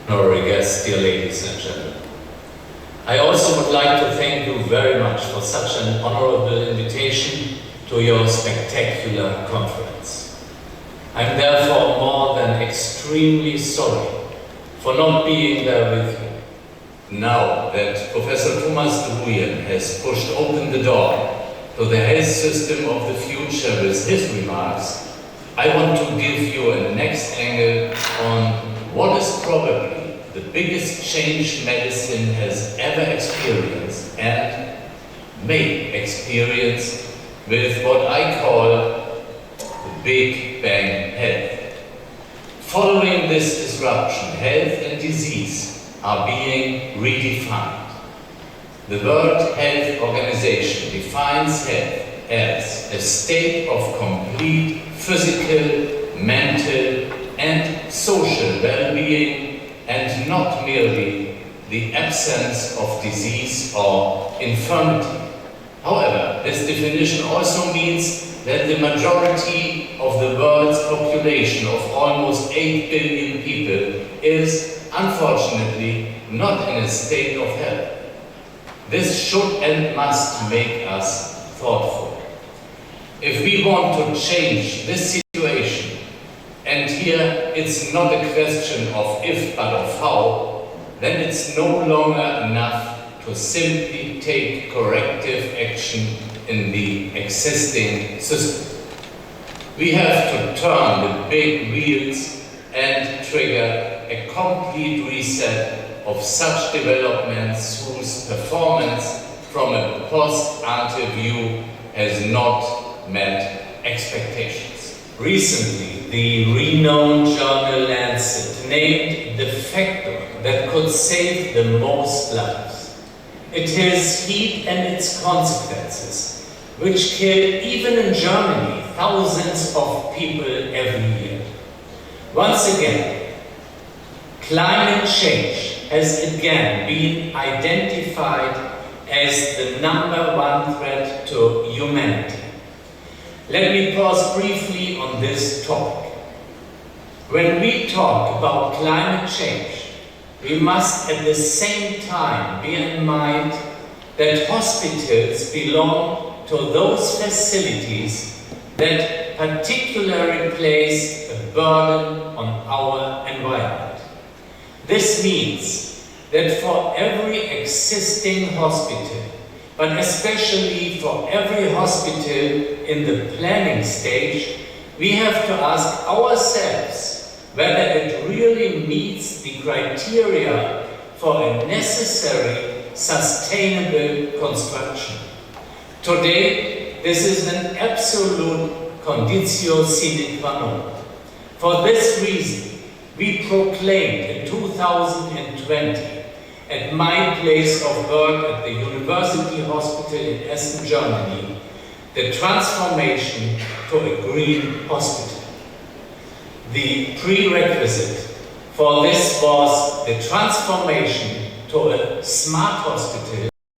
honorary guests, dear ladies and gentlemen. I also would like to thank you very much for such an honorable invitation to your spectacular conference. I'm therefore more than extremely sorry for not being there with you. Now that Professor Thomas de Bouyen has pushed open the door to the health system of the future with his remarks, I want to give you a next angle on what is probably the biggest change medicine has ever experienced and may experience with what I call the Big Bang Health. Following this disruption, health and disease are being redefined. The World Health Organization defines health as a state of complete physical, mental, and social well-being, and not merely the absence of disease or infirmity. However, this definition also means that the majority of the world's population of almost 8 billion people is, unfortunately, not in a state of health. This should and must make us thoughtful. If we want to change this situation, and here it's not a question of if but of how, then it's no longer enough to simply take corrective action in the existing system. We have to turn the big wheels and trigger a complete reset of such developments whose performance from a post-ante view has not met expectations. Recently, the renowned journal Lancet named the factor that could save the most lives. It is heat and its consequences, which kill, even in Germany, thousands of people every year. Once again, climate change has again been identified as the #1 threat to humanity. Let me pause briefly on this topic. When we talk about climate change, we must at the same time bear in mind that hospitals belong to those facilities that particularly place a burden on our environment. This means that for every existing hospital, but especially for every hospital in the planning stage, we have to ask ourselves whether it really meets the criteria for a necessary, sustainable construction. Today, this is an absolute conditio sine qua non. For this reason, we proclaimed in 2020 at my place of work at the University Hospital in Essen, Germany, the transformation to a green hospital. The prerequisite for this was the transformation to a smart hospital